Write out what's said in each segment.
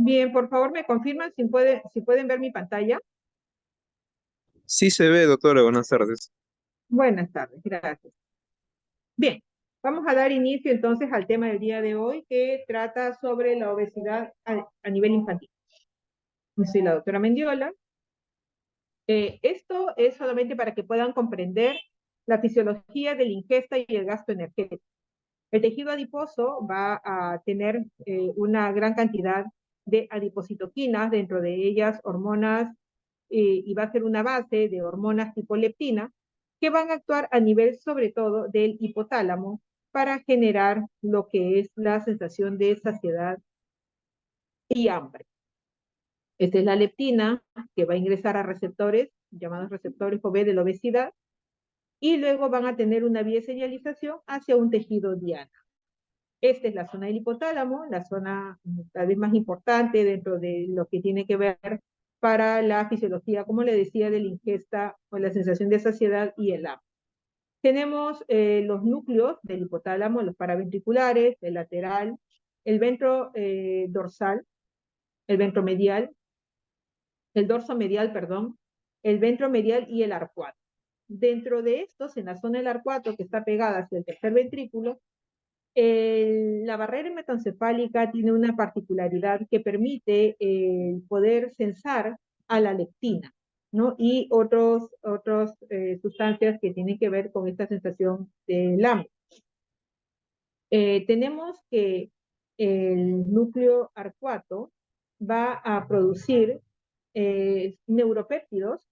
Bien, por favor me confirman si pueden ver mi pantalla. Sí se ve, doctora, buenas tardes. Buenas tardes, gracias. Bien, vamos a dar inicio entonces al tema del día de hoy que trata sobre la obesidad a nivel infantil. Soy la doctora Mendiola. Esto es solamente para que puedan comprender la fisiología de la ingesta y el gasto energético. El tejido adiposo va a tener una gran cantidad de adipocitoquinas, dentro de ellas hormonas, y va a ser una base de hormonas tipo leptina, que van a actuar a nivel sobre todo del hipotálamo para generar lo que es la sensación de saciedad y hambre. Esta es la leptina que va a ingresar a receptores, llamados receptores OB de la obesidad, y luego van a tener una vía de señalización hacia un tejido diana. Esta es la zona del hipotálamo, la zona tal vez más importante dentro de lo que tiene que ver para la fisiología, como le decía, de la ingesta o la sensación de saciedad y el hambre. Tenemos los núcleos del hipotálamo, los paraventriculares, el lateral, el ventro dorsal, el ventro medial, el dorso medial, perdón, el ventro medial y el arcuato. Dentro de estos, en la zona del arcuato, que está pegada hacia el tercer ventrículo, la barrera hematoencefálica tiene una particularidad que permite poder censar a la leptina, ¿no? Y otras sustancias que tienen que ver con esta sensación del hambre. Tenemos que el núcleo arcuato va a producir neuropéptidos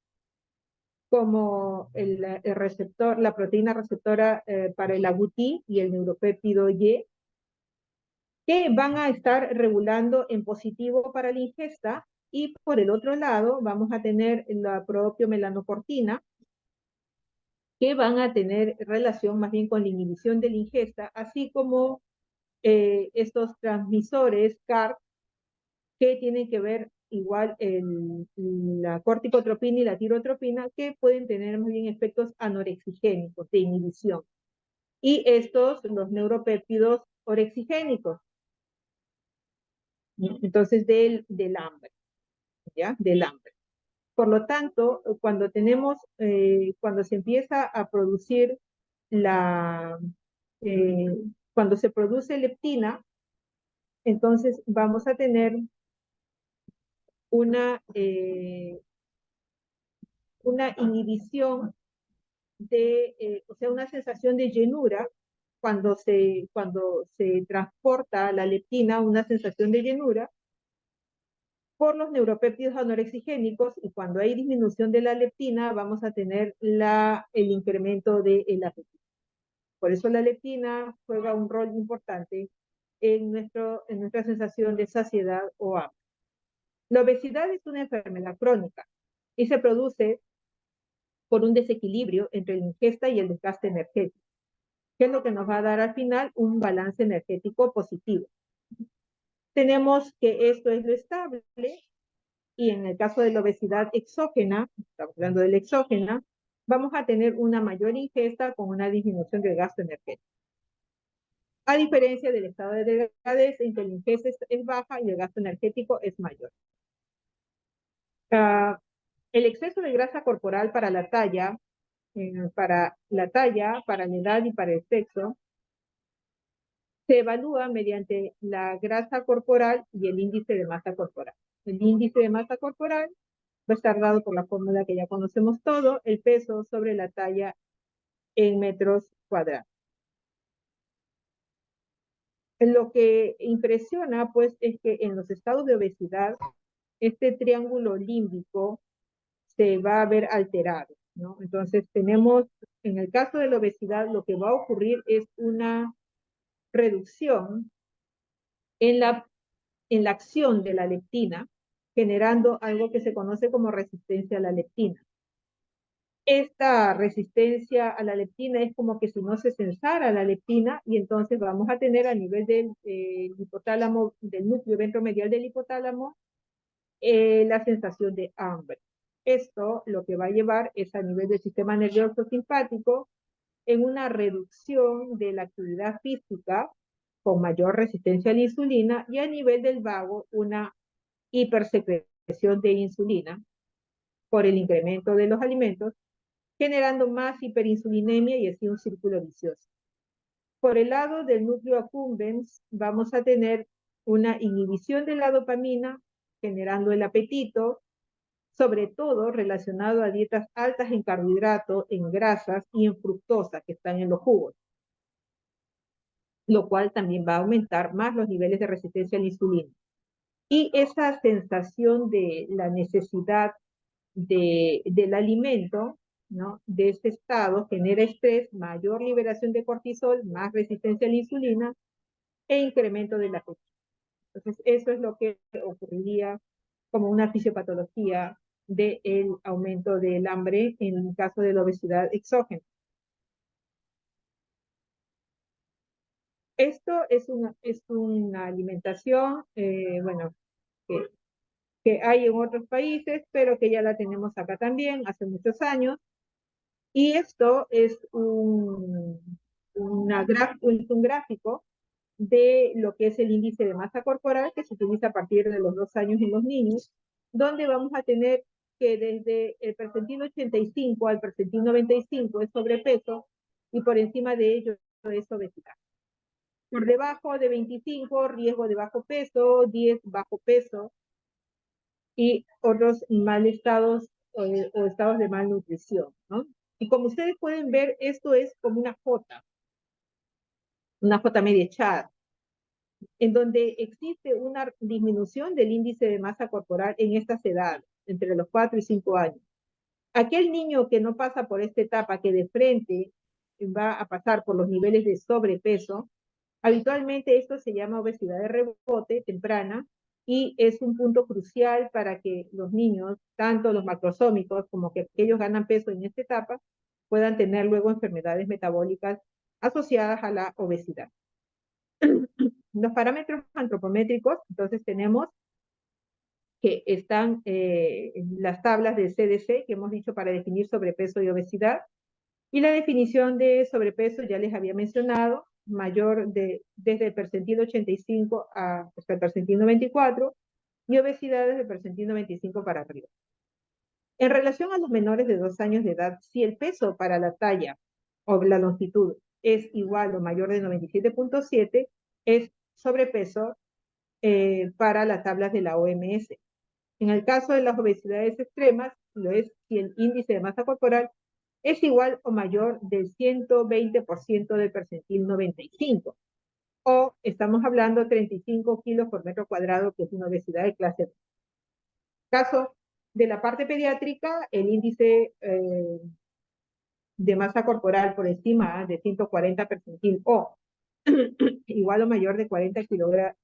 como el receptor, la proteína receptora para el agouti y el neuropéptido Y, que van a estar regulando en positivo para la ingesta, y por el otro lado vamos a tener la propia melanocortina, que van a tener relación más bien con la inhibición de la ingesta, así como estos transmisores CART que tienen que ver igual la corticotropina y la tirotropina, que pueden tener más bien efectos anorexigénicos de inhibición. Y estos, los neuropéptidos orexigénicos, entonces del hambre, ¿ya? Del hambre. Por lo tanto, cuando se empieza a producir la, eh, cuando se produce leptina, entonces vamos a tener una inhibición o sea, una sensación de llenura cuando se transporta la leptina, una sensación de llenura por los neuropéptidos anorexigénicos, y cuando hay disminución de la leptina vamos a tener el incremento del apetito. Por eso la leptina juega un rol importante en nuestra sensación de saciedad o hambre. La obesidad es una enfermedad crónica y se produce por un desequilibrio entre la ingesta y el desgaste energético, que es lo que nos va a dar al final un balance energético positivo. Tenemos que esto es lo estable, y en el caso de la obesidad exógena, estamos hablando de la exógena, vamos a tener una mayor ingesta con una disminución del gasto energético. A diferencia del estado de delgadez, en que la ingesta es baja y el gasto energético es mayor. El exceso de grasa corporal para la talla, para la edad y para el sexo, se evalúa mediante la grasa corporal y el índice de masa corporal. El índice de masa corporal va a estar dado por la fórmula que ya conocemos todo, el peso sobre la talla en metros cuadrados. Lo que impresiona, pues, es que en los estados de obesidad, este triángulo límbico se va a ver alterado, ¿no? Entonces tenemos, en el caso de la obesidad, lo que va a ocurrir es una reducción en la acción de la leptina, generando algo que se conoce como resistencia a la leptina. Esta resistencia a la leptina es como que si no se sensara la leptina, y entonces vamos a tener a nivel del hipotálamo, del núcleo ventromedial del hipotálamo, la sensación de hambre. Esto lo que va a llevar es a nivel del sistema nervioso simpático en una reducción de la actividad física con mayor resistencia a la insulina, y a nivel del vago una hipersecreción de insulina por el incremento de los alimentos, generando más hiperinsulinemia y así un círculo vicioso. Por el lado del núcleo accumbens, vamos a tener una inhibición de la dopamina, generando el apetito, sobre todo relacionado a dietas altas en carbohidratos, en grasas y en fructosa que están en los jugos, lo cual también va a aumentar más los niveles de resistencia a la insulina. Y esa sensación de la necesidad del alimento, ¿no? De ese estado genera estrés, mayor liberación de cortisol, más resistencia a la insulina e incremento de la apetito. Entonces, eso es lo que ocurriría como una fisiopatología del aumento del hambre en el caso de la obesidad exógena. Esto es una alimentación, bueno, que hay en otros países, pero que ya la tenemos acá también hace muchos años. Y esto es un gráfico de lo que es el índice de masa corporal que se utiliza a partir de los 2 años en los niños, donde vamos a tener que desde el percentil 85 al percentil 95 es sobrepeso y por encima de ello es obesidad. Por debajo de 25, riesgo de bajo peso, 10, bajo peso y otros mal estados o estados de malnutrición, ¿no? Y como ustedes pueden ver, esto es como una J media echada, en donde existe una disminución del índice de masa corporal en estas edades, entre los 4 y 5 años. Aquel niño que no pasa por esta etapa, que de frente va a pasar por los niveles de sobrepeso, habitualmente esto se llama obesidad de rebote temprana y es un punto crucial para que los niños, tanto los macrosómicos como que aquellos ganan peso en esta etapa, puedan tener luego enfermedades metabólicas asociadas a la obesidad. Los parámetros antropométricos, entonces tenemos que están las tablas del CDC que hemos dicho para definir sobrepeso y obesidad. Y la definición de sobrepeso ya les había mencionado, desde el percentil 85 hasta el percentil 94, y obesidad desde el percentil 95 para arriba. En relación a los menores de 2 años de edad, si el peso para la talla o la longitud es igual o mayor de 97.7, es sobrepeso para las tablas de la OMS. En el caso de las obesidades extremas, lo es si el índice de masa corporal es igual o mayor del 120% del percentil 95, o estamos hablando de 35 kilos por metro cuadrado, que es una obesidad de clase 2. Caso de la parte pediátrica, el índice de masa corporal por encima de 140 percentil o igual o mayor de 40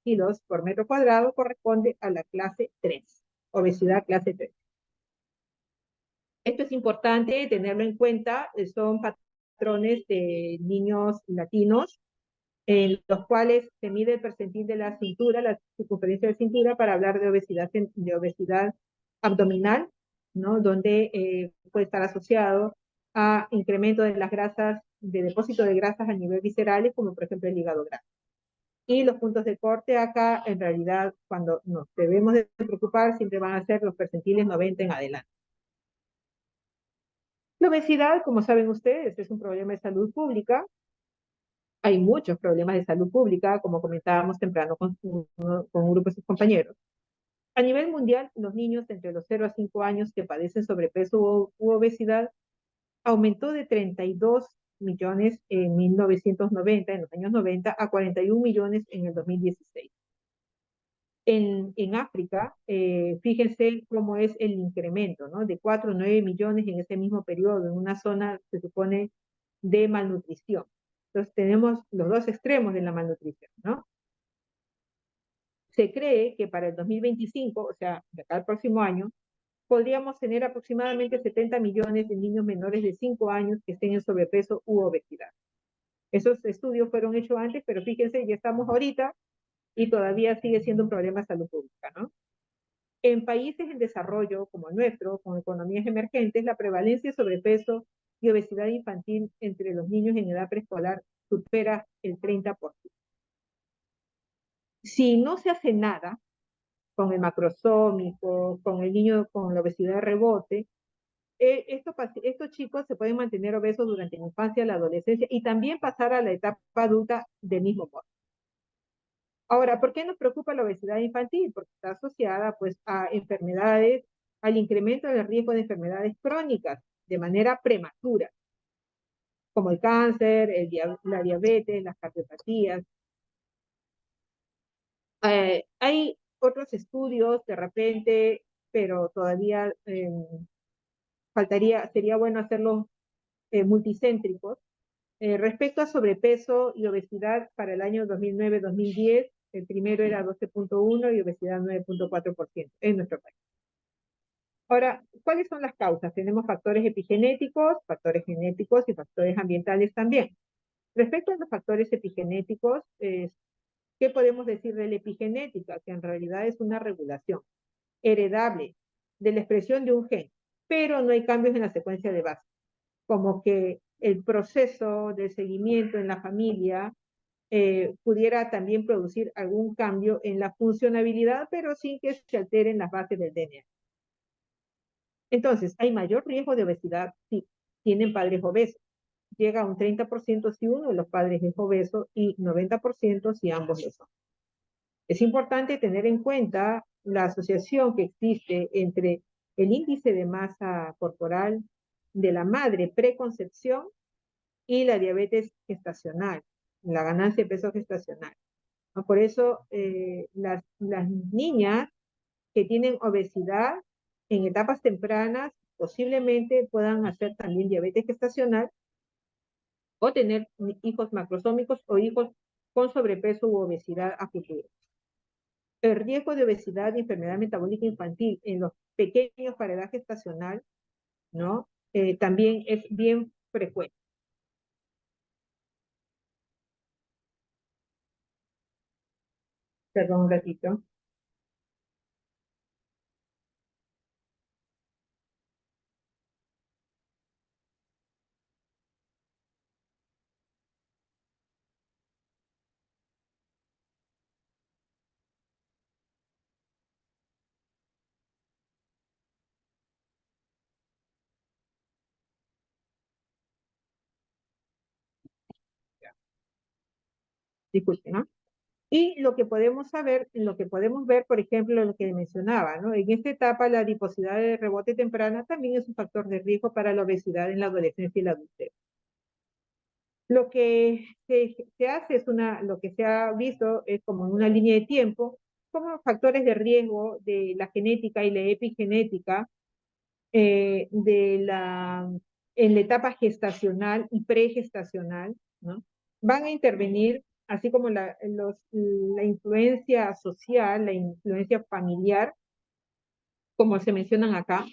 kilos por metro cuadrado corresponde a la clase 3, obesidad clase 3. Esto es importante tenerlo en cuenta, son patrones de niños latinos en los cuales se mide el percentil de la cintura, la circunferencia de cintura, para hablar de obesidad abdominal, ¿no? Donde puede estar asociado a incremento de las grasas, de depósito de grasas a nivel viscerales, como por ejemplo el hígado graso. Y los puntos de corte acá, en realidad, cuando nos debemos de preocupar, siempre van a ser los percentiles 90 en adelante. La obesidad, como saben ustedes, es un problema de salud pública. Hay muchos problemas de salud pública, como comentábamos temprano con un grupo de sus compañeros. A nivel mundial, los niños entre los 0 a 5 años que padecen sobrepeso u obesidad aumentó de 32 millones en 1990, en los años 90, a 41 millones en el 2016. En África, fíjense cómo es el incremento, ¿no? De 4 a 9 millones en ese mismo periodo, en una zona, se supone, de malnutrición. Entonces tenemos los dos extremos de la malnutrición, ¿no? Se cree que para el 2025, o sea, de acá al próximo año, podríamos tener aproximadamente 70 millones de niños menores de 5 años que estén en sobrepeso u obesidad. Esos estudios fueron hechos antes, pero fíjense, ya estamos ahorita y todavía sigue siendo un problema de salud pública, ¿no? En países en desarrollo como el nuestro, con economías emergentes, la prevalencia de sobrepeso y obesidad infantil entre los niños en edad preescolar supera el 30%. Si no se hace nada, con el macrosómico, con el niño con la obesidad de rebote, estos chicos se pueden mantener obesos durante la infancia, la adolescencia y también pasar a la etapa adulta del mismo modo. Ahora, ¿por qué nos preocupa la obesidad infantil? Porque está asociada pues a enfermedades, al incremento del riesgo de enfermedades crónicas de manera prematura, como el cáncer, la diabetes, las cardiopatías. Hay otros estudios de repente, pero todavía sería bueno hacerlos multicéntricos. Respecto a sobrepeso y obesidad para el año 2009-2010, el primero era 12.1 y obesidad 9.4% en nuestro país. Ahora, ¿cuáles son las causas? Tenemos factores epigenéticos, factores genéticos y factores ambientales también. Respecto a los factores epigenéticos, ¿qué podemos decir de la epigenética? Que en realidad es una regulación heredable de la expresión de un gen, pero no hay cambios en la secuencia de base, como que el proceso de seguimiento en la familia pudiera también producir algún cambio en la funcionabilidad, pero sin que se alteren las bases del DNA. Entonces, hay mayor riesgo de obesidad si tienen padres obesos. Llega a un 30% si uno de los padres es obeso y 90% si ambos lo son. Es importante tener en cuenta la asociación que existe entre el índice de masa corporal de la madre preconcepción y la diabetes gestacional, la ganancia de peso gestacional. Por eso las niñas que tienen obesidad en etapas tempranas posiblemente puedan hacer también diabetes gestacional o tener hijos macrosómicos o hijos con sobrepeso u obesidad a futuro. El riesgo de obesidad y enfermedad metabólica infantil en los pequeños para edad gestacional, ¿no? También es bien frecuente. Perdón un ratito. Disculpen, ¿no? Y lo que podemos saber, lo que podemos ver, por ejemplo, lo que mencionaba, ¿no? En esta etapa, la adiposidad de rebote temprana también es un factor de riesgo para la obesidad en la adolescencia y la adultez. Lo que se hace es lo que se ha visto es como una línea de tiempo, como factores de riesgo de la genética y la epigenética en la etapa gestacional y pregestacional, ¿no? Van a intervenir, así como la influencia social, la influencia familiar, como se mencionan acá,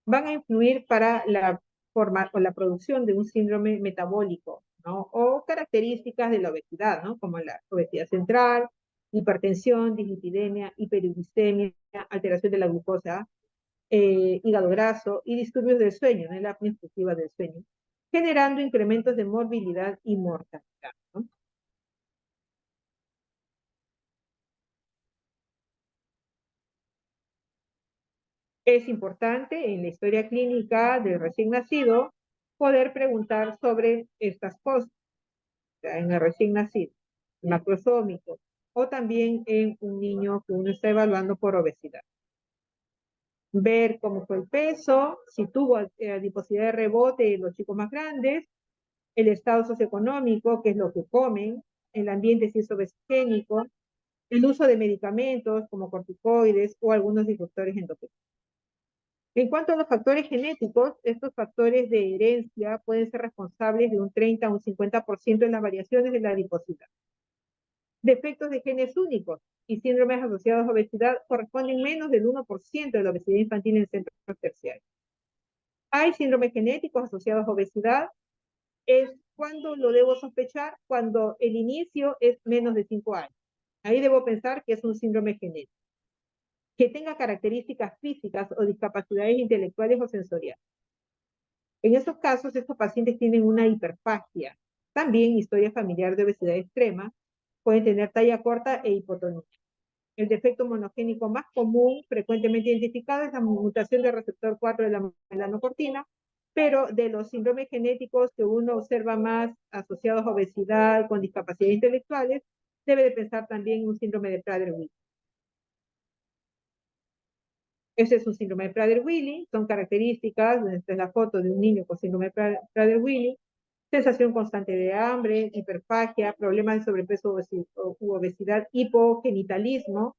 van a influir para la forma o la producción de un síndrome metabólico, ¿no? O características de la obesidad, ¿no? Como la obesidad central, hipertensión, dislipidemia, hiperuricemia, alteración de la glucosa, hígado graso y disturbios del sueño, ¿no? La apnea obstructiva del sueño, generando incrementos de morbilidad y mortalidad, ¿no? Es importante en la historia clínica del recién nacido poder preguntar sobre estas cosas, o sea, en el recién nacido, macrosómico, o también en un niño que uno está evaluando por obesidad. Ver cómo fue el peso, si tuvo adiposidad de rebote en los chicos más grandes, el estado socioeconómico, que es lo que comen, el ambiente si es obesogénico, el uso de medicamentos como corticoides o algunos disruptores endocrinos. En cuanto a los factores genéticos, estos factores de herencia pueden ser responsables de un 30 a un 50% en las variaciones de la adiposidad. Defectos de genes únicos y síndromes asociados a obesidad corresponden menos del 1% de la obesidad infantil en centros terciarios. Hay síndromes genéticos asociados a obesidad. Es cuando lo debo sospechar, cuando el inicio es menos de 5 años. Ahí debo pensar que es un síndrome genético, que tenga características físicas o discapacidades intelectuales o sensoriales. En estos casos, estos pacientes tienen una hiperfagia. También historia familiar de obesidad extrema, pueden tener talla corta e hipotonía. El defecto monogénico más común, frecuentemente identificado, es la mutación del receptor 4 de la melanocortina, pero de los síndromes genéticos que uno observa más asociados a obesidad con discapacidades intelectuales, debe de pensar también en un síndrome de Prader-Willi. Ese es un síndrome de Prader-Willi, son características, esta es la foto de un niño con síndrome de Prader-Willi, sensación constante de hambre, hiperfagia, problemas de sobrepeso u obesidad, hipogenitalismo,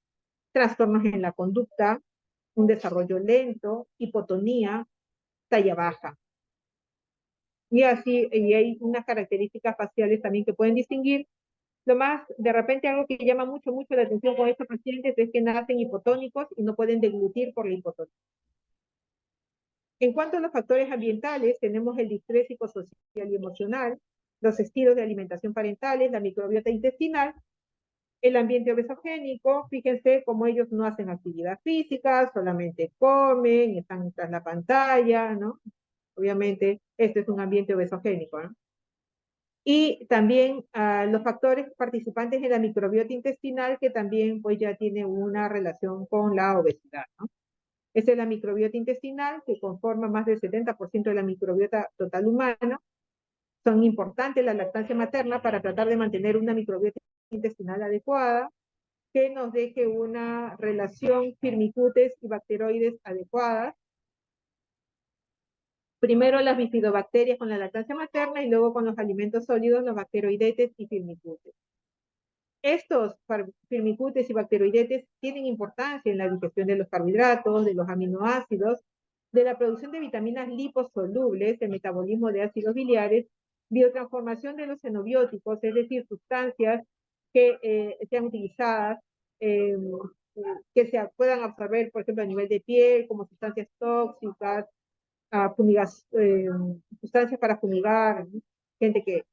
trastornos en la conducta, un desarrollo lento, hipotonía, talla baja. Y así, y hay unas características faciales también que pueden distinguir. Lo más, de repente, algo que llama mucho la atención con estos pacientes es que nacen hipotónicos y no pueden deglutir por la hipotonía. En cuanto a los factores ambientales, tenemos el distrés psicosocial y emocional, los estilos de alimentación parentales, la microbiota intestinal, el ambiente obesogénico. Fíjense cómo ellos no hacen actividad física, solamente comen, están tras la pantalla, ¿no? Obviamente, este es un ambiente obesogénico, ¿no? Y también los factores participantes en la microbiota intestinal, que también pues ya tiene una relación con la obesidad, ¿no? Esa es la microbiota intestinal, que conforma más del 70% de la microbiota total humana. Son importantes la lactancia materna para tratar de mantener una microbiota intestinal adecuada, que nos deje una relación firmicutes y bacteroides adecuadas. Primero las bifidobacterias con la lactancia materna y luego con los alimentos sólidos, los bacteroidetes y firmicutes. Estos firmicutes y bacteroidetes tienen importancia en la digestión de los carbohidratos, de los aminoácidos, de la producción de vitaminas liposolubles, el metabolismo de ácidos biliares, biotransformación de los xenobióticos, es decir, sustancias que sean utilizadas, que se puedan absorber, por ejemplo, a nivel de piel, como sustancias tóxicas, sustancias para fumigar, ¿no? Gente que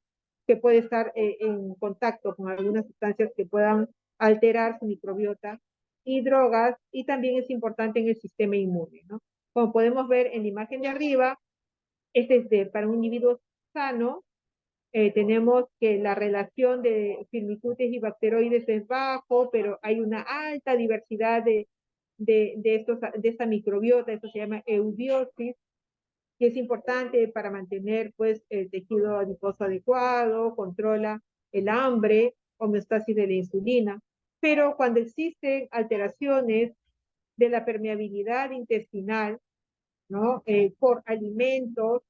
puede estar en contacto con algunas sustancias que puedan alterar su microbiota, y drogas, y también es importante en el sistema inmune, ¿no? Como podemos ver en la imagen de arriba, para un individuo sano, tenemos que la relación de firmicutes y bacteroides es bajo, pero hay una alta diversidad de esta microbiota, eso se llama eubiosis, que es importante para mantener pues el tejido adiposo adecuado, controla el hambre, homeostasis de la insulina. Pero cuando existen alteraciones de la permeabilidad intestinal, ¿no? Por alimentos,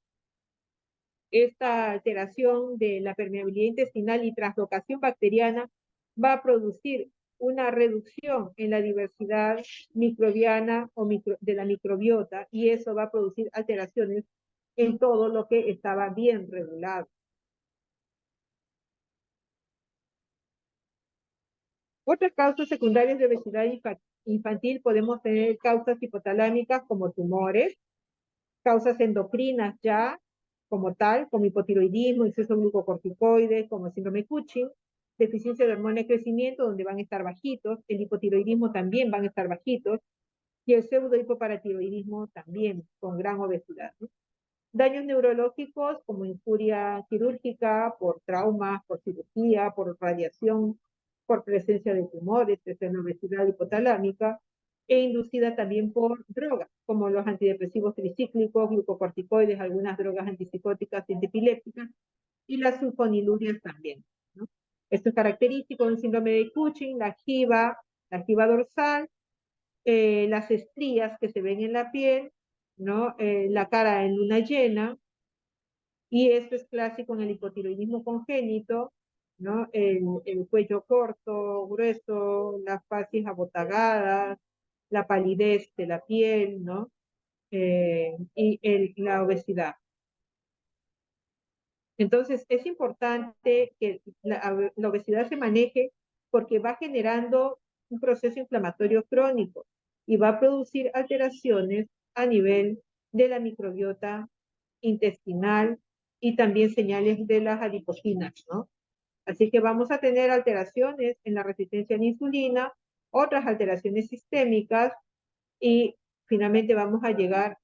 esta alteración de la permeabilidad intestinal y translocación bacteriana va a producir una reducción en la diversidad microbiana de la microbiota, y eso va a producir alteraciones en todo lo que estaba bien regulado. Otras causas secundarias de obesidad infantil podemos tener causas hipotalámicas como tumores, causas endocrinas ya como tal, como hipotiroidismo, exceso de glucocorticoides, como síndrome Cushing, deficiencia de hormona de crecimiento, donde van a estar bajitos, el hipotiroidismo también van a estar bajitos, y el pseudohipoparatiroidismo también, con gran obesidad, ¿no? Daños neurológicos como injuria quirúrgica, por traumas, por cirugía, por radiación, por presencia de tumores, desde la obesidad hipotalámica, e inducida también por drogas, como los antidepresivos tricíclicos, glucocorticoides, algunas drogas antipsicóticas y antipilépticas, y las sulfonilurias también, ¿no? Esto es característico de un síndrome de Cushing, la jiba dorsal, las estrías que se ven en la piel, ¿no? La cara en luna llena, y esto es clásico en el hipotiroidismo congénito, ¿no? El cuello corto, grueso, las facies abotagadas, la palidez de la piel, ¿no? Y la obesidad. Entonces, es importante que la obesidad se maneje, porque va generando un proceso inflamatorio crónico y va a producir alteraciones a nivel de la microbiota intestinal y también señales de las adipocinas, ¿no? Así que vamos a tener alteraciones en la resistencia a la insulina, otras alteraciones sistémicas, y finalmente vamos a llegar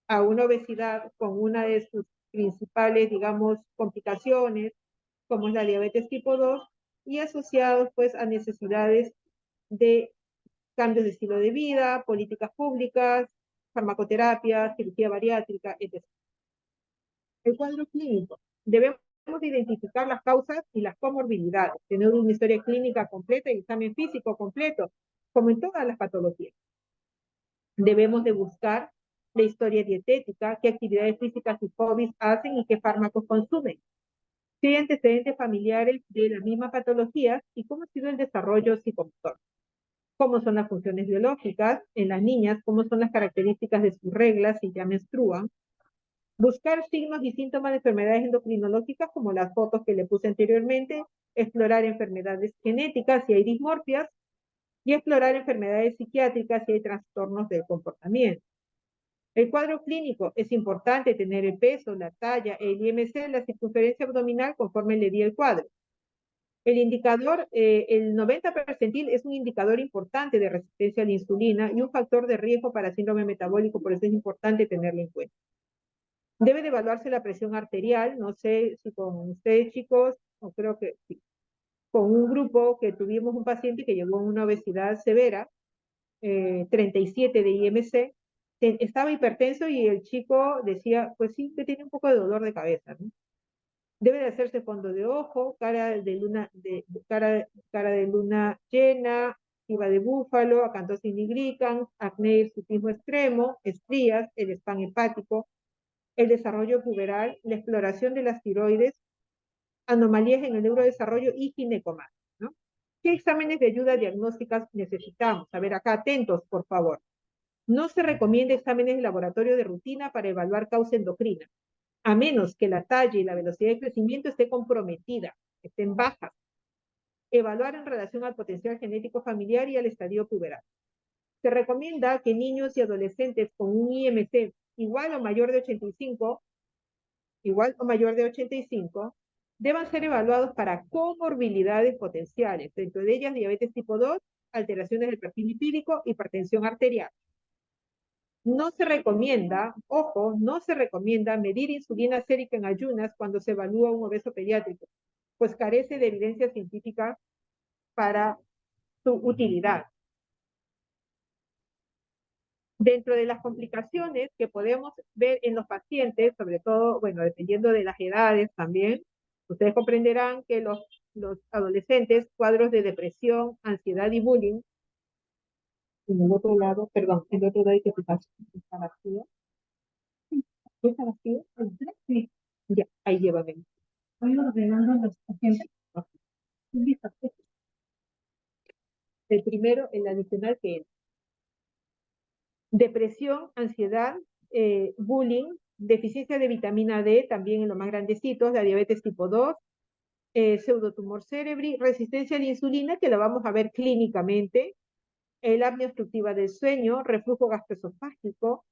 a una obesidad con una de sus principales, digamos, complicaciones, como es la diabetes tipo 2, y asociados pues a necesidades de cambios de estilo de vida, políticas públicas, farmacoterapia, cirugía bariátrica, etc. El cuadro clínico. Debemos identificar las causas y las comorbilidades, tener una historia clínica completa y examen físico completo, como en todas las patologías. Debemos de buscar la historia dietética, qué actividades físicas y hobbies hacen y qué fármacos consumen. Si hay antecedentes familiares de la misma patología y cómo ha sido el desarrollo psicomotor. Cómo son las funciones biológicas en las niñas, cómo son las características de sus reglas si ya menstruan. Buscar signos y síntomas de enfermedades endocrinológicas como las fotos que le puse anteriormente, explorar enfermedades genéticas si hay dismorfias y explorar enfermedades psiquiátricas si hay trastornos del comportamiento. El cuadro clínico es importante tener el peso, la talla, el IMC, la circunferencia abdominal conforme le di el cuadro. El indicador, el 90 percentil es un indicador importante de resistencia a la insulina y un factor de riesgo para síndrome metabólico, por eso es importante tenerlo en cuenta. Debe de evaluarse la presión arterial, no sé si con ustedes chicos, o creo que sí, con un grupo que tuvimos un paciente que llegó a una obesidad severa, 37 de IMC, estaba hipertenso y el chico decía, pues sí, que tiene un poco de dolor de cabeza, ¿no? Debe de hacerse fondo de ojo, cara de luna llena, iva de búfalo, acantosis nigricans, acné hirsutismo extremo, estrías, el spam hepático, el desarrollo puberal, la exploración de las tiroides, anomalías en el neurodesarrollo y ginecomastia, ¿no? ¿Qué exámenes de ayuda diagnósticas necesitamos? A ver, acá atentos, por favor. No se recomienda exámenes de laboratorio de rutina para evaluar causa endocrina, a menos que la talla y la velocidad de crecimiento esté comprometida, estén bajas. Evaluar en relación al potencial genético familiar y al estadio puberal. Se recomienda que niños y adolescentes con un IMC igual o mayor de 85, deban ser evaluados para comorbilidades potenciales, dentro de ellas diabetes tipo 2, alteraciones del perfil lipídico, hipertensión arterial. No se recomienda, ojo, no se recomienda medir insulina sérica en ayunas cuando se evalúa un obeso pediátrico, pues carece de evidencia científica para su utilidad. Dentro de las complicaciones que podemos ver en los pacientes, sobre todo, bueno, dependiendo de las edades también, ustedes comprenderán que los adolescentes, cuadros de depresión, ansiedad y bullying, en el otro lado, perdón, el otro lado hay que fijarse, está vacío. ¿Está vacío? Sí. Ya, ahí llévame. Voy ordenando los ejemplos. El primero, el adicional que es depresión, ansiedad, bullying, deficiencia de vitamina D, también en los más grandecitos, la diabetes tipo 2, pseudotumor cerebri, resistencia a la insulina, que la vamos a ver clínicamente, el apnea obstructiva del sueño, reflujo gastroesofágico,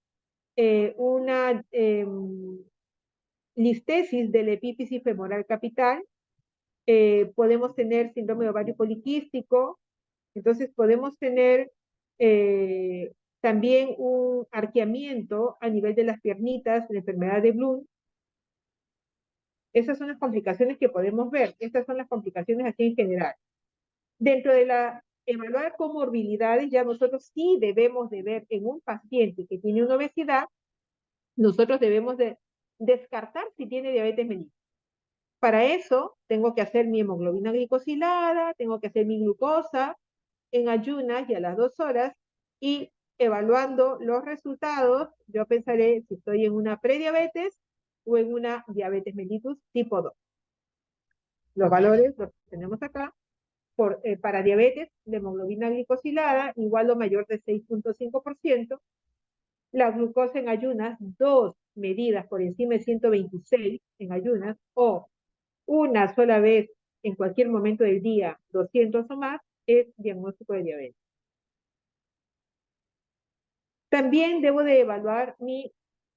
una listesis de la epífisis femoral capital, podemos tener síndrome de ovario poliquístico, entonces podemos tener también un arqueamiento a nivel de las piernitas, la enfermedad de Bloom. Esas son las complicaciones que podemos ver. Estas son las complicaciones aquí en general. Dentro de la evaluar comorbilidades, ya nosotros sí debemos de ver en un paciente que tiene una obesidad, nosotros debemos de descartar si tiene diabetes mellitus. Para eso tengo que hacer mi hemoglobina glicosilada, tengo que hacer mi glucosa en ayunas y a las 2 horas, y evaluando los resultados, yo pensaré si estoy en una prediabetes o en una diabetes mellitus tipo 2. Los valores los tenemos acá. Para diabetes, de hemoglobina glicosilada igual o mayor de 6.5%, la glucosa en ayunas, 2 medidas por encima de 126 en ayunas, o una sola vez en cualquier momento del día, 200 o más, es diagnóstico de diabetes. También debo de evaluar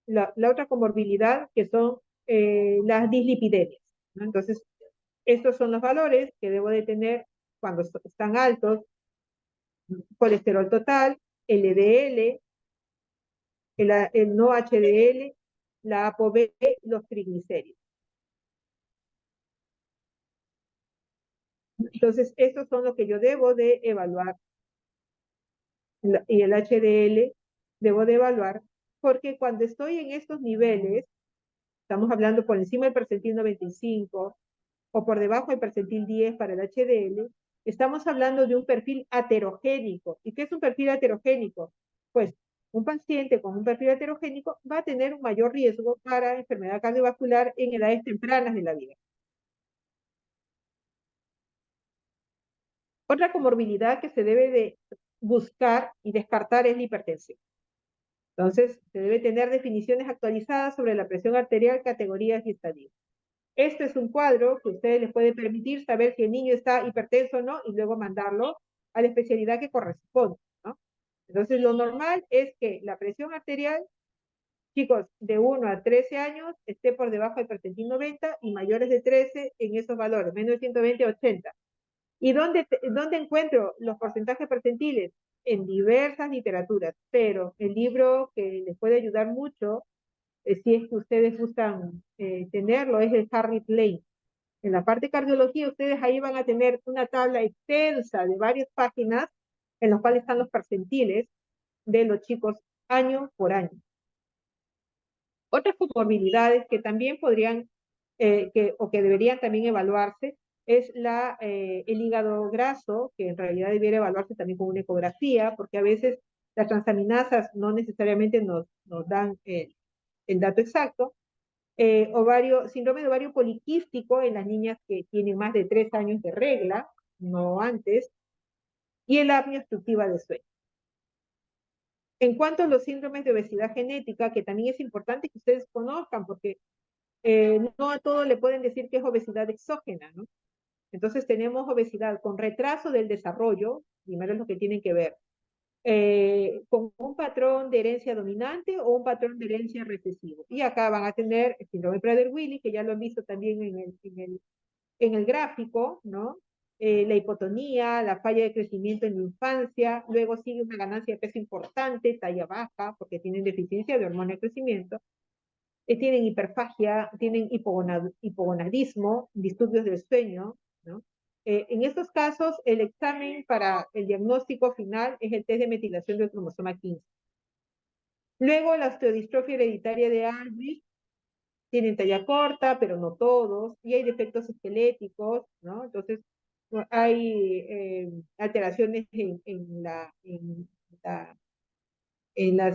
la otra comorbilidad, que son las dislipidemias, ¿no? Entonces, estos son los valores que debo de tener cuando están altos: colesterol total, LDL, el no HDL, la ApoB, los triglicéridos. Entonces, estos son los que yo debo de evaluar y el HDL debo de evaluar, porque cuando estoy en estos niveles, estamos hablando por encima del percentil 95 o por debajo del percentil 10 para el HDL, estamos hablando de un perfil aterogénico. ¿Y qué es un perfil aterogénico? Pues un paciente con un perfil aterogénico va a tener un mayor riesgo para enfermedad cardiovascular en edades tempranas de la vida. Otra comorbilidad que se debe de buscar y descartar es la hipertensión. Entonces, se debe tener definiciones actualizadas sobre la presión arterial, categorías y estadios. Este es un cuadro que a ustedes les puede permitir saber si el niño está hipertenso o no y luego mandarlo a la especialidad que corresponde, ¿no? Entonces, lo normal es que la presión arterial, chicos de 1 a 13 años, esté por debajo del percentil 90 y mayores de 13 en esos valores, menos de 120 a 80. ¿Y dónde encuentro los porcentajes percentiles? En diversas literaturas, pero el libro que les puede ayudar mucho, si es que ustedes gustan tenerlo, es el Harriet Lane. En la parte de cardiología, ustedes ahí van a tener una tabla extensa de varias páginas en las cuales están los percentiles de los chicos año por año. Otras comorbilidades que también podrían o que deberían también evaluarse es el hígado graso, que en realidad debiera evaluarse también con una ecografía, porque a veces las transaminasas no necesariamente nos dan el dato exacto. Síndrome de ovario poliquístico en las niñas que tienen más de 3 años de regla, no antes, y el apnea obstructiva de sueño. En cuanto a los síndromes de obesidad genética, que también es importante que ustedes conozcan, porque no a todo le pueden decir que es obesidad exógena, ¿no? Entonces tenemos obesidad con retraso del desarrollo, primero es lo que tienen que ver, con un patrón de herencia dominante o un patrón de herencia recesivo. Y acá van a tener el síndrome de Prader-Willi, que ya lo han visto también en el gráfico, ¿no? La hipotonía, la falla de crecimiento en la infancia, luego sigue una ganancia de peso importante, talla baja, porque tienen deficiencia de hormona de crecimiento, tienen hiperfagia, tienen hipogonadismo, disturbios del sueño, ¿no? En estos casos, el examen para el diagnóstico final es el test de metilación del cromosoma 15. Luego, la osteodistrofia hereditaria de Albright, tienen talla corta, pero no todos, y hay defectos esqueléticos, ¿no? Entonces, hay alteraciones en la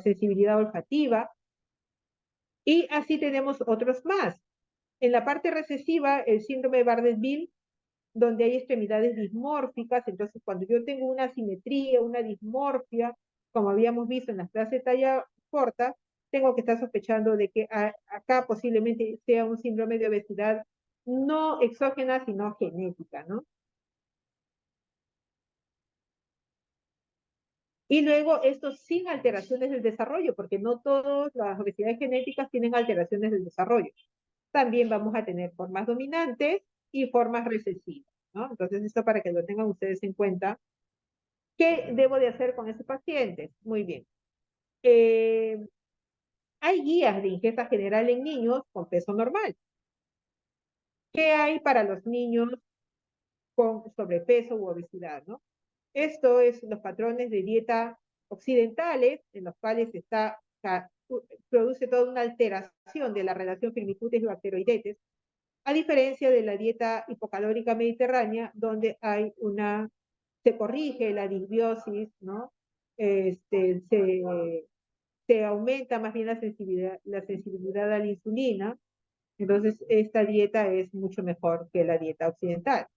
sensibilidad olfativa, y así tenemos otros más. En la parte recesiva, el síndrome de Bardet-Biedl, donde hay extremidades dismórficas, entonces cuando yo tengo una asimetría, una dismorfia, como habíamos visto en las clases de talla corta, tengo que estar sospechando de que acá posiblemente sea un síndrome de obesidad no exógena, sino genética, ¿no? Y luego esto sin alteraciones del desarrollo, porque no todas las obesidades genéticas tienen alteraciones del desarrollo. También vamos a tener formas dominantes y formas recesivas, ¿no? Entonces, esto para que lo tengan ustedes en cuenta. ¿Qué debo de hacer con ese paciente? Muy bien. Hay guías de ingesta general en niños con peso normal. ¿Qué hay para los niños con sobrepeso u obesidad, ¿no? Esto es los patrones de dieta occidentales, en los cuales produce toda una alteración de la relación firmicutes y bacteroidetes, a diferencia de la dieta hipocalórica mediterránea, donde se corrige la disbiosis, ¿no? Se aumenta más bien la sensibilidad a la insulina, entonces esta dieta es mucho mejor que la dieta occidental.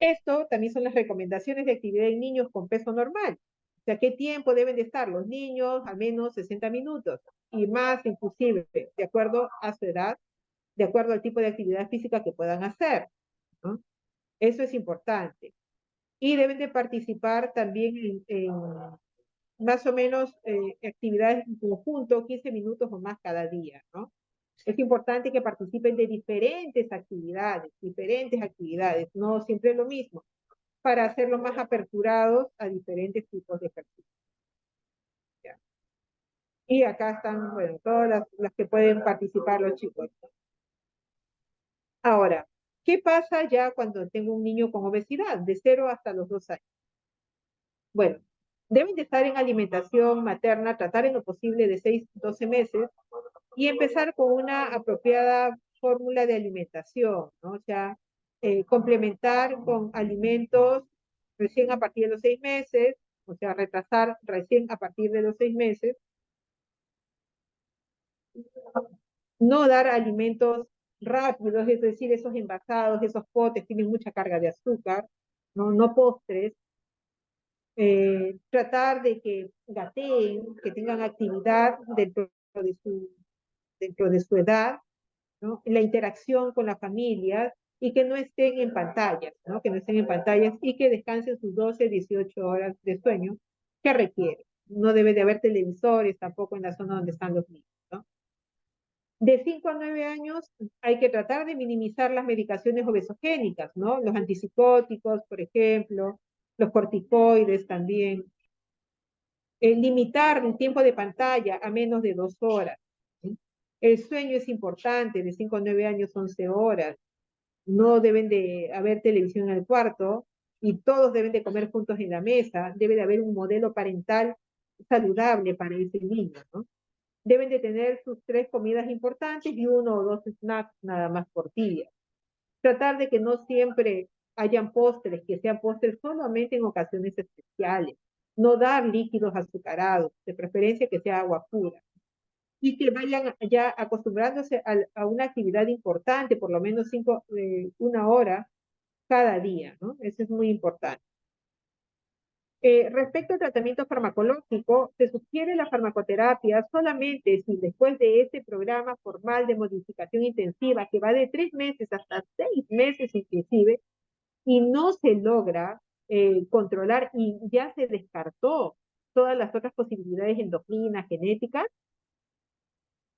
Esto también son las recomendaciones de actividad en niños con peso normal. O sea, ¿qué tiempo deben de estar los niños? Al menos 60 minutos y más inclusive, de acuerdo a su edad, de acuerdo al tipo de actividad física que puedan hacer, ¿no? Eso es importante. Y deben de participar también en más o menos actividades en conjunto, 15 minutos o más cada día, ¿no? Es importante que participen de diferentes actividades, no siempre lo mismo, para hacerlo más aperturados a diferentes tipos de ejercicios. ¿Ya? Y acá están, bueno, todas las que pueden participar los chicos. Ahora, ¿qué pasa ya cuando tengo un niño con obesidad de 0 hasta los 2 años? Bueno, Deben de estar en alimentación materna, tratar en lo posible de 6 a 12 meses y empezar con una apropiada fórmula de alimentación, ¿no? O sea, complementar con alimentos recién a partir de los 6 meses, o sea, retrasar recién a partir de los 6 meses, no dar alimentos rápidos, es decir, esos envasados, esos potes tienen mucha carga de azúcar, no postres, tratar de que gateen, que tengan actividad dentro de su edad, ¿no? La interacción con la familia y que no estén en pantallas, ¿no? Que no estén en pantallas y que descansen sus 12, 18 horas de sueño que requiere. No debe de haber televisores tampoco en la zona donde están los niños, ¿no? De 5 a 9 años hay que tratar de minimizar las medicaciones obesogénicas, ¿no? Los antipsicóticos, por ejemplo, los corticoides también. Limitar el tiempo de pantalla a menos de 2 horas. ¿Sí? El sueño es importante, de 5 a 9 años, 11 horas. No deben de haber televisión en el cuarto y todos deben de comer juntos en la mesa. Debe de haber un modelo parental saludable para ese niño, ¿no? Deben de tener sus 3 comidas importantes y 1 o 2 snacks nada más por día. Tratar de que no siempre hayan postres, que sean postres solamente en ocasiones especiales. No dar líquidos azucarados, de preferencia que sea agua pura. Y que vayan ya acostumbrándose a una actividad importante, por lo menos 1 hora cada día, ¿no? Eso es muy importante. Respecto al tratamiento farmacológico, se sugiere la farmacoterapia solamente si después de este programa formal de modificación intensiva, que va de 3 meses hasta 6 meses inclusive, y no se logra controlar y ya se descartó todas las otras posibilidades endocrinas, genéticas,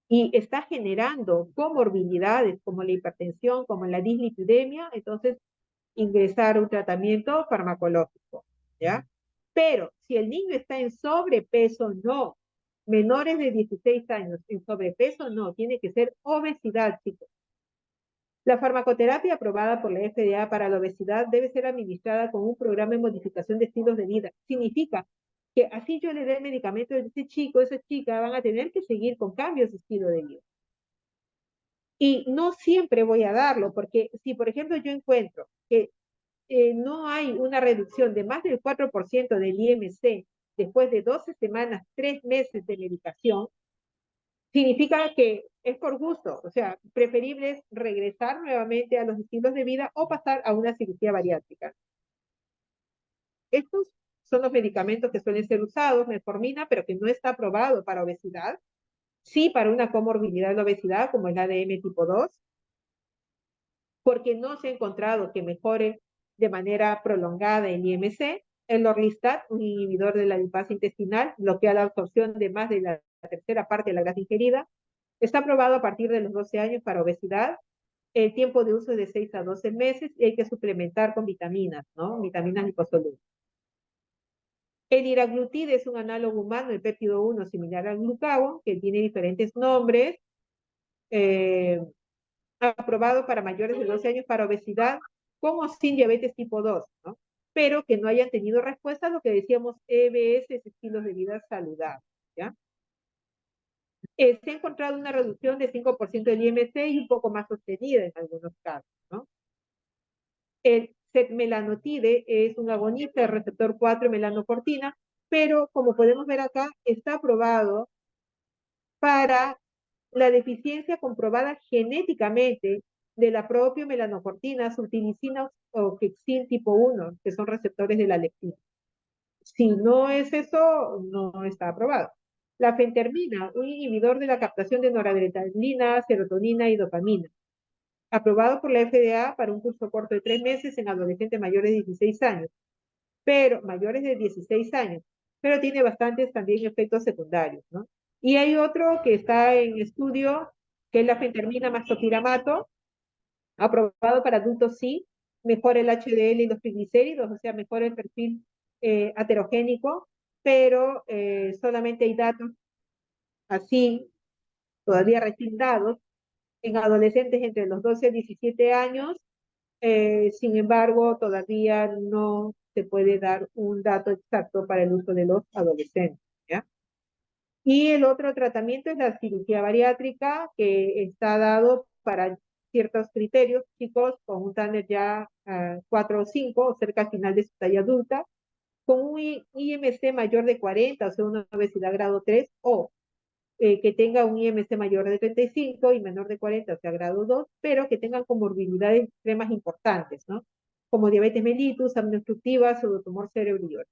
y está generando comorbilidades como la hipertensión, como la dislipidemia, entonces ingresar un tratamiento farmacológico, ¿ya? Pero si el niño está en sobrepeso, no. Menores de 16 años en sobrepeso, no. Tiene que ser obesidad, chicos. La farmacoterapia aprobada por la FDA para la obesidad debe ser administrada con un programa de modificación de estilos de vida. Significa que así yo le dé el medicamento a ese chico, esa chica van a tener que seguir con cambios de estilo de vida. Y no siempre voy a darlo, porque si, por ejemplo, yo encuentro que no hay una reducción de más del 4% del IMC después de 12 semanas, 3 meses de medicación, significa que es por gusto, o sea, preferible es regresar nuevamente a los estilos de vida o pasar a una cirugía bariátrica. Estos son los medicamentos que suelen ser usados, metformina, pero que no está aprobado para obesidad, sí para una comorbilidad de la obesidad como el ADM tipo 2, porque no se ha encontrado que mejore de manera prolongada el IMC. El Orlistat, un inhibidor de la lipasa intestinal, bloquea la absorción de más de la tercera parte de la grasa ingerida. Está aprobado a partir de los 12 años para obesidad. El tiempo de uso es de 6 a 12 meses y hay que suplementar con vitaminas, ¿no? Vitaminas liposolubles. El liraglutide es un análogo humano del péptido 1 similar al glucagón, que tiene diferentes nombres. Aprobado para mayores de 12 años para obesidad con o sin diabetes tipo 2, ¿no? Pero que no hayan tenido respuesta a lo que decíamos EBS, estilos de vida saludables, ¿ya? Se ha encontrado una reducción de 5% del IMC y un poco más sostenida en algunos casos, ¿no? El setmelanotide es un agonista del receptor 4 melanocortina, pero como podemos ver acá, está aprobado para la deficiencia comprobada genéticamente de la propia melanocortina, sultinicina o quexin tipo 1, que son receptores de la leptina. Si no es eso, no está aprobado. La fentermina, un inhibidor de la captación de noradrenalina, serotonina y dopamina. Aprobado por la FDA para un curso corto de 3 meses en adolescentes mayores de 16 años, pero mayores de 16 años, pero tiene bastantes también efectos secundarios, ¿no? Y hay otro que está en estudio, que es la fentermina mastopiramato, aprobado para adultos sí, mejora el HDL y los triglicéridos, o sea, mejora el perfil aterogénico, pero solamente hay datos así, todavía recién dados, en adolescentes entre los 12 y 17 años, Sin embargo, todavía no se puede dar un dato exacto para el uso de los adolescentes, ¿ya? Y el otro tratamiento es la cirugía bariátrica, que está dado para ciertos criterios, chicos con un Tanner ya 4 o 5, o cerca al final de su talla adulta, con un IMC mayor de 40, o sea, una obesidad grado 3, o que tenga un IMC mayor de 35 y menor de 40, o sea, grado 2, pero que tengan comorbilidades extremas importantes, ¿no? Como diabetes mellitus, apnea obstructiva, pseudotumor cerebral.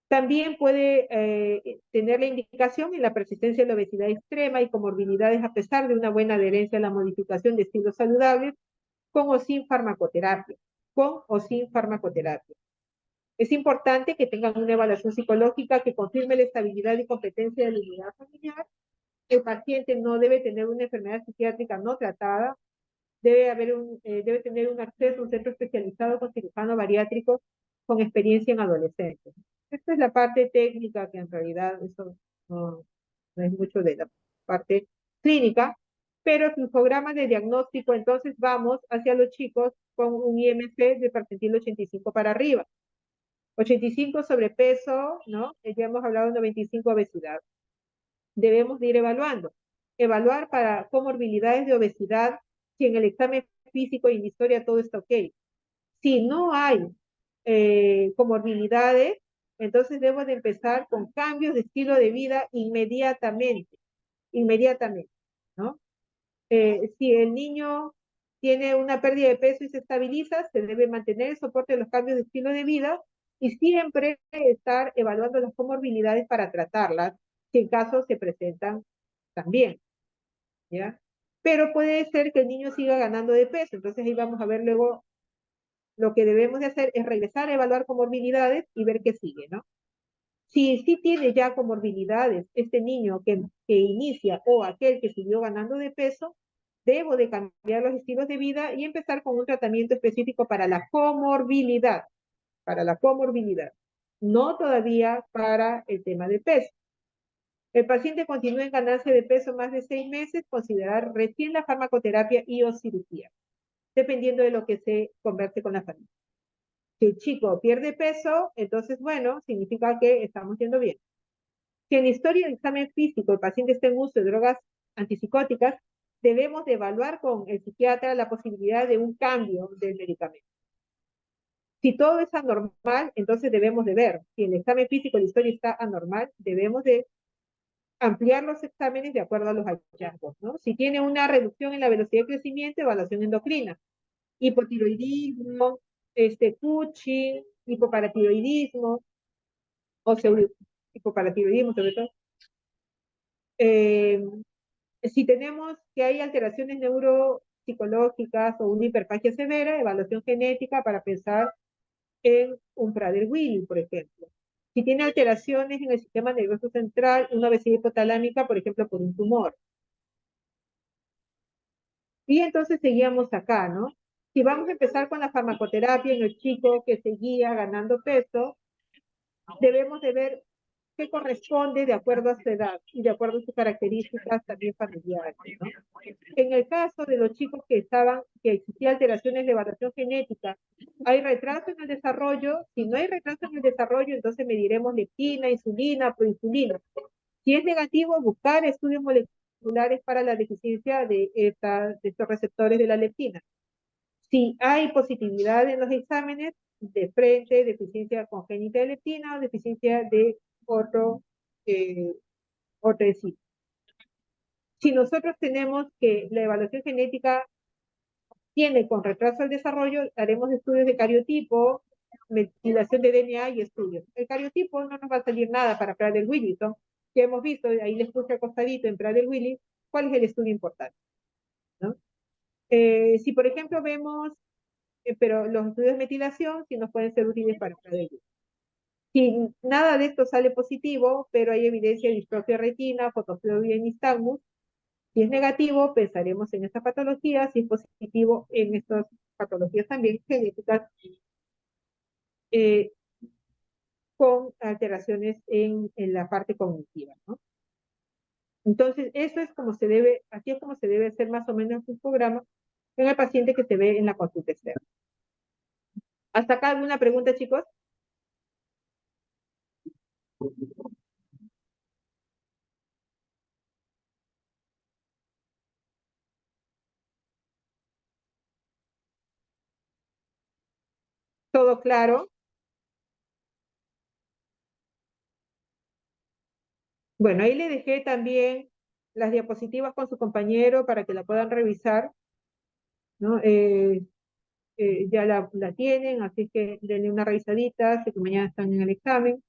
También puede tener la indicación en la persistencia de la obesidad extrema y comorbilidades a pesar de una buena adherencia a la modificación de estilos saludables con o sin farmacoterapia. Con o sin farmacoterapia. Es importante que tengan una evaluación psicológica que confirme la estabilidad y competencia de la unidad familiar. El paciente no debe tener una enfermedad psiquiátrica no tratada, debe tener un acceso a un centro especializado con cirujano bariátrico con experiencia en adolescentes. Esta es la parte técnica, que en realidad eso no es mucho de la parte clínica, pero su programa de diagnóstico, entonces vamos hacia los chicos con un IMC de percentil 85 para arriba. 85 sobrepeso, ¿no? Ya hemos hablado de 95 obesidad. Debemos de ir evaluando. Evaluar para comorbilidades de obesidad, si en el examen físico y en historia todo está ok. Si no hay comorbilidades, entonces debo de empezar con cambios de estilo de vida inmediatamente, ¿no? Si el niño tiene una pérdida de peso y se estabiliza, se debe mantener el soporte de los cambios de estilo de vida y siempre estar evaluando las comorbilidades para tratarlas, si en caso se presentan también, ¿ya? Pero puede ser que el niño siga ganando de peso, entonces ahí vamos a ver luego, lo que debemos de hacer es regresar a evaluar comorbilidades y ver qué sigue, ¿no? Si sí tiene ya comorbilidades este niño que inicia o aquel que siguió ganando de peso, debo de cambiar los estilos de vida y empezar con un tratamiento específico para la comorbilidad, no todavía para el tema de peso. El paciente continúa en ganancia de peso más de 6 meses, considerar recién la farmacoterapia y o cirugía, dependiendo de lo que se converse con la familia. Si el chico pierde peso, entonces, bueno, significa que estamos yendo bien. Si en la historia del examen físico el paciente está en uso de drogas antipsicóticas, debemos de evaluar con el psiquiatra la posibilidad de un cambio del medicamento. Si todo es anormal, entonces debemos de ver. Si en el examen físico la historia está anormal, debemos de ampliar los exámenes de acuerdo a los hallazgos, ¿no? Si tiene una reducción en la velocidad de crecimiento, evaluación endocrina. Hipotiroidismo, Cushing, hipoparatiroidismo, o hipoparatiroidismo sobre todo. Si tenemos que hay alteraciones neuropsicológicas o una hiperfagia severa, evaluación genética para pensar en un Prader-Willi, por ejemplo. Si tiene alteraciones en el sistema nervioso central, una obesidad hipotalámica, por ejemplo, por un tumor. Y entonces seguíamos acá, ¿no? Si vamos a empezar con la farmacoterapia en el chico que seguía ganando peso, debemos de ver qué corresponde de acuerdo a su edad y de acuerdo a sus características también familiares, ¿no? En el caso de los chicos que existían alteraciones de variación genética, hay retraso en el desarrollo. Si no hay retraso en el desarrollo, entonces mediremos leptina, insulina, proinsulina. Si es negativo, buscar estudios moleculares para la deficiencia de estos receptores de la leptina. Si hay positividad en los exámenes, de frente, deficiencia congénita de leptina o deficiencia de otro enzima. Si nosotros tenemos que la evaluación genética tiene con retraso al desarrollo, haremos estudios de cariotipo, metilación de DNA y estudios. El cariotipo no nos va a salir nada para Prader-Willi, que hemos visto, ahí les puse acostadito en Prader-Willi, cuál es el estudio importante, ¿no? Si por ejemplo vemos, pero los estudios de metilación sí nos pueden ser útiles para Prader-Willi. Si nada de esto sale positivo, pero hay evidencia de distrofia retina, fotofluoria y nistagmus, si es negativo, pensaremos en esta patología. Si es positivo, en estas patologías también genéticas con alteraciones en la parte cognitiva, ¿no? Entonces, eso es como se debe, así es como se debe hacer más o menos un programa en el paciente que se ve en la consulta externa. ¿Hasta acá alguna pregunta, chicos? ¿Todo claro? Bueno, ahí le dejé también las diapositivas con su compañero para que la puedan revisar, ¿no? Ya la tienen, así que denle una revisadita, así que mañana están en el examen.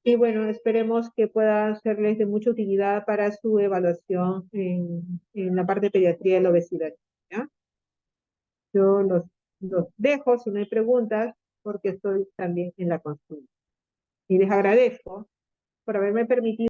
Y bueno, esperemos que pueda serles de mucha utilidad para su evaluación en la parte de pediatría de la obesidad, ¿ya? Yo los dejo si no hay preguntas, porque estoy también en la consulta. Y les agradezco por haberme permitido